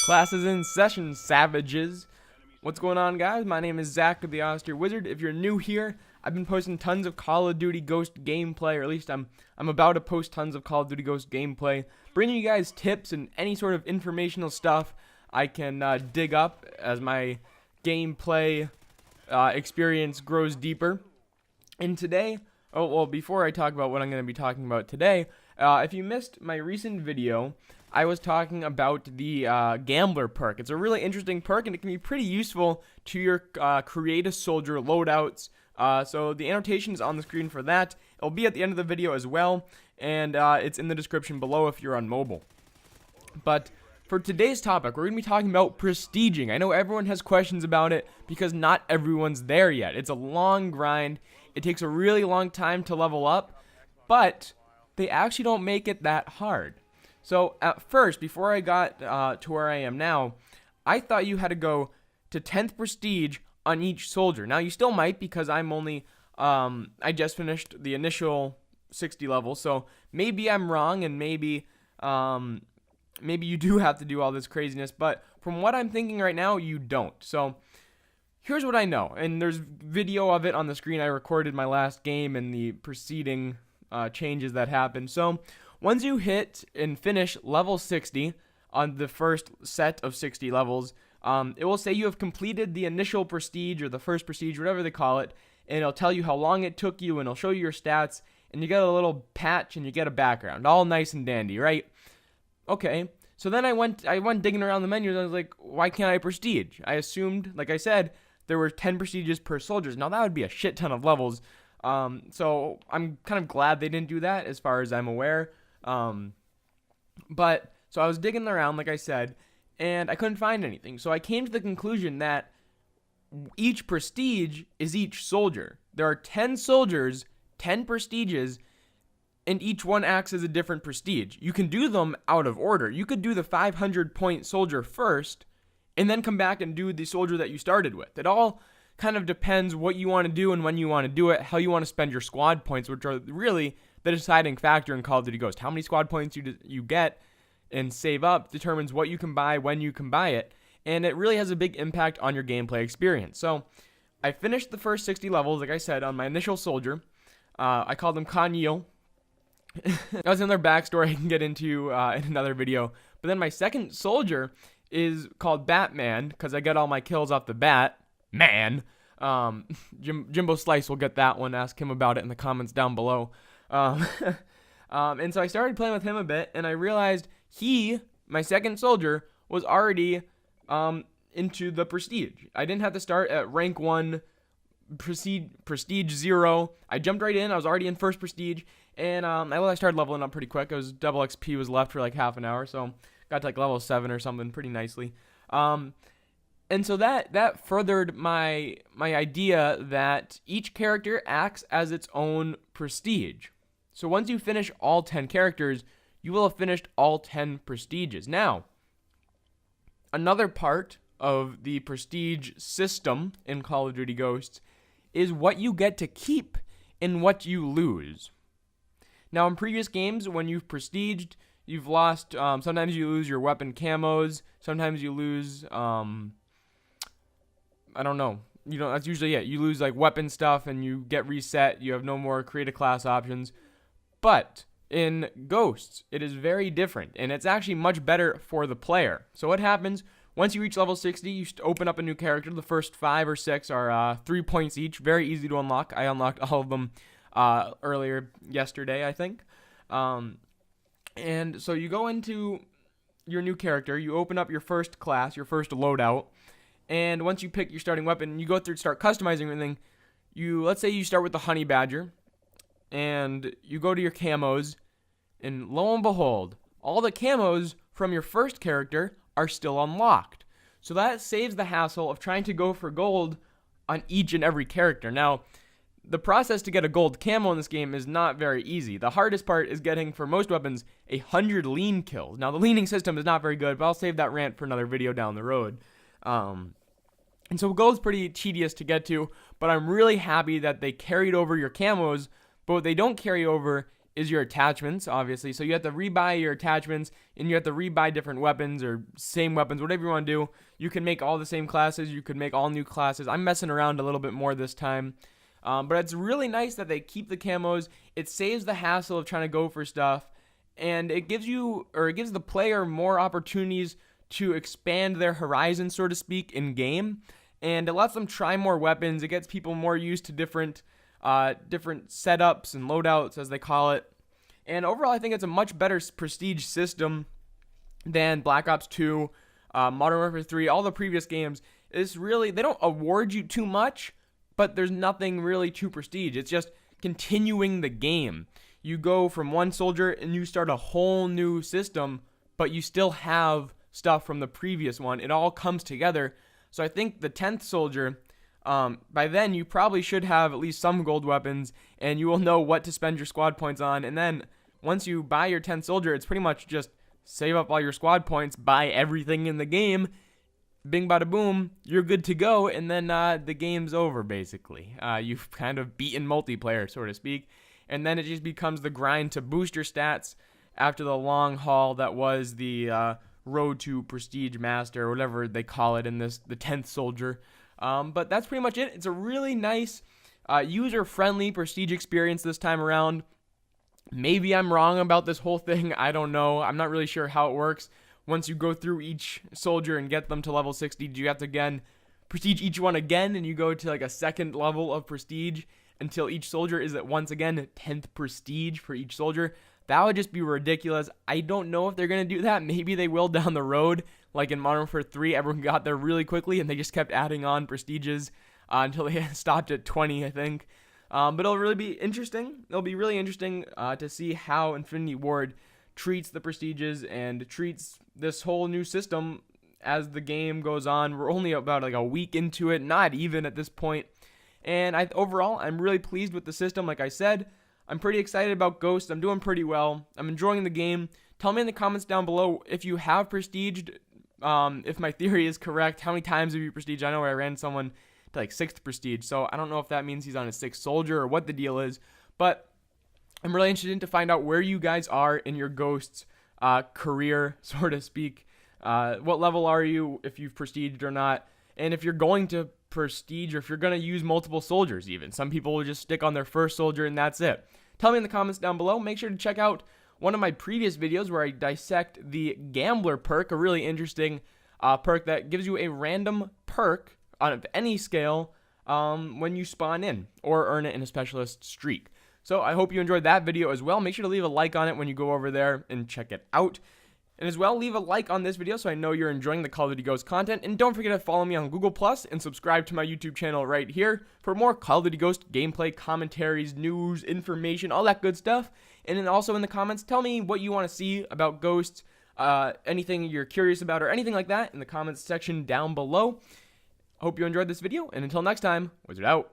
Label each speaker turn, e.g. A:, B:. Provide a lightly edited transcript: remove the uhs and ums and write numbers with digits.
A: Class is in session, savages. What's going on, guys? My name is Zach of the Austere Wizard. If you're new here, I've been posting tons of Call of Duty Ghost gameplay, or at least I'm about to post tons of Call of Duty Ghost gameplay, bringing you guys tips and any sort of informational stuff I can dig up as my gameplay experience grows deeper. And today, before I talk about what I'm going to be talking about today, if you missed my recent video, I was talking about the Gambler perk. It's a really interesting perk, and it can be pretty useful to your Create a Soldier loadouts. So the annotation is on the screen for that. It'll be at the end of the video as well, and it's in the description below if you're on mobile. But for today's topic, we're going to be talking about prestiging. I know everyone has questions about it because not everyone's there yet. It's a long grind. It takes a really long time to level up, but they actually don't make it that hard. So at first, before I got to where I am now, I thought you had to go to 10th prestige on each soldier. Now you still might, because I'm only, I just finished the initial 60 level, so maybe I'm wrong, and maybe you do have to do all this craziness, but from what I'm thinking right now, you don't. So here's what I know, and there's video of it on the screen. I recorded my last game and the preceding changes that happened. So once you hit and finish level 60 on the first set of 60 levels, it will say you have completed the initial prestige, or the first prestige, whatever they call it, and it'll tell you how long it took you, and it'll show you your stats, and you get a little patch, and you get a background, all nice and dandy, right? Okay, so then I went digging around the menus, and I was like, why can't I prestige? I assumed, like I said, there were 10 prestiges per soldiers. Now that would be a shit ton of levels, so I'm kind of glad they didn't do that, as far as I'm aware. But so I was digging around, like I said, and I couldn't find anything. So I came to the conclusion that each prestige is each soldier. There are 10 soldiers, 10 prestiges, and each one acts as a different prestige. You can do them out of order. You could do the 500-point soldier first, and then come back and do the soldier that you started with. It all kind of depends what you want to do and when you want to do it, how you want to spend your squad points, which are really the deciding factor in Call of Duty Ghosts. How many squad points you get and save up determines what you can buy, when you can buy it, and it really has a big impact on your gameplay experience. So I finished the first 60 levels, like I said, on my initial soldier. I called him Kanyil. That was another backstory I can get into in another video. But then my second soldier is called Batman, because I got all my kills off the bat. Man. Jimbo Slice will get that one. Ask him about it in the comments down below. And so I started playing with him a bit, and I realized my second soldier, was already into the prestige. I didn't have to start at rank 1, prestige 0. I jumped right in. I was already in first prestige, and I started leveling up pretty quick. It was double XP was left for like half an hour, so got to like level 7 or something pretty nicely. And so that furthered my idea that each character acts as its own prestige. So once you finish all 10 characters, you will have finished all 10 prestiges. Now, another part of the prestige system in Call of Duty Ghosts is what you get to keep and what you lose. Now, in previous games, when you've prestiged, you've lost, sometimes you lose your weapon camos, sometimes you lose, I don't know. That's usually it. You lose like weapon stuff and you get reset. You have no more create a class options. But in Ghosts, it is very different, and it's actually much better for the player. So what happens, once you reach level 60, you open up a new character. The first 5 or 6 are 3 points each. Very easy to unlock. I unlocked all of them earlier yesterday, I think. And so you go into your new character. You open up your first class, your first loadout. And once you pick your starting weapon, you go through and start customizing everything. Let's say you start with the Honey Badger, and you go to your camos, and lo and behold, all the camos from your first character are still unlocked. So that saves the hassle of trying to go for gold on each and every character. Now, the process to get a gold camo in this game is not very easy. The hardest part is getting, for most weapons, 100 lean kills. Now, the leaning system is not very good, but I'll save that rant for another video down the road. And so gold's pretty tedious to get to, but I'm really happy that they carried over your camos, but what they don't carry over is your attachments, obviously. So you have to rebuy your attachments, and you have to rebuy different weapons or same weapons, whatever you want to do. You can make all the same classes. You could make all new classes. I'm messing around a little bit more this time. But it's really nice that they keep the camos. It saves the hassle of trying to go for stuff, and it gives the player more opportunities to expand their horizon, so to speak, in game, and it lets them try more weapons. It gets people more used to different setups and loadouts, as they call it. And overall, I think it's a much better prestige system than Black Ops 2, Modern Warfare 3, all the previous games. It's really, they don't award you too much, but there's nothing really too prestige. It's just continuing the game. You go from one soldier and you start a whole new system, but you still have stuff from the previous one. It all comes together. So I think the 10th soldier, by then you probably should have at least some gold weapons, and you will know what to spend your squad points on. And then once you buy your 10th soldier, it's pretty much just save up all your squad points, buy everything in the game, bing bada boom, you're good to go, and then the game's over, basically. You've kind of beaten multiplayer, so to speak, and then it just becomes the grind to boost your stats after the long haul that was the road to Prestige Master, or whatever they call it in the 10th soldier. But that's pretty much it. It's a really nice, user-friendly Prestige experience this time around. Maybe I'm wrong about this whole thing. I don't know. I'm not really sure how it works. Once you go through each soldier and get them to level 60, do you have to, again, prestige each one again, and you go to like a second level of prestige until each soldier is at, once again, 10th prestige for each soldier? That would just be ridiculous. I don't know if they're going to do that. Maybe they will down the road. Like in Modern Warfare 3, everyone got there really quickly, and they just kept adding on prestiges until they stopped at 20, I think. But it'll really be interesting. It'll be really interesting to see how Infinity Ward treats the prestiges and treats this whole new system as the game goes on. We're only about like a week into it, not even at this point. And overall, I'm really pleased with the system. Like I said, I'm pretty excited about Ghosts. I'm doing pretty well. I'm enjoying the game. Tell me in the comments down below if you have prestiged, if my theory is correct. How many times have you prestiged? I know I ran someone to like 6th prestige, so I don't know if that means he's on a 6th soldier or what the deal is, but I'm really interested to find out where you guys are in your Ghosts career, so to speak. What level are you, if you've prestiged or not, and if you're going to prestige, or if you're going to use multiple soldiers even. Some people will just stick on their first soldier and that's it. Tell me in the comments down below. Make sure to check out one of my previous videos where I dissect the Gambler perk, a really interesting perk that gives you a random perk on any scale when you spawn in, or earn it in a specialist streak. So I hope you enjoyed that video as well. Make sure to leave a like on it when you go over there and check it out. And as well, leave a like on this video so I know you're enjoying the Call of Duty Ghosts content. And don't forget to follow me on Google+, and subscribe to my YouTube channel right here for more Call of Duty Ghosts gameplay, commentaries, news, information, all that good stuff. And then also in the comments, tell me what you want to see about Ghosts, anything you're curious about, or anything like that in the comments section down below. Hope you enjoyed this video, and until next time, Wizard out.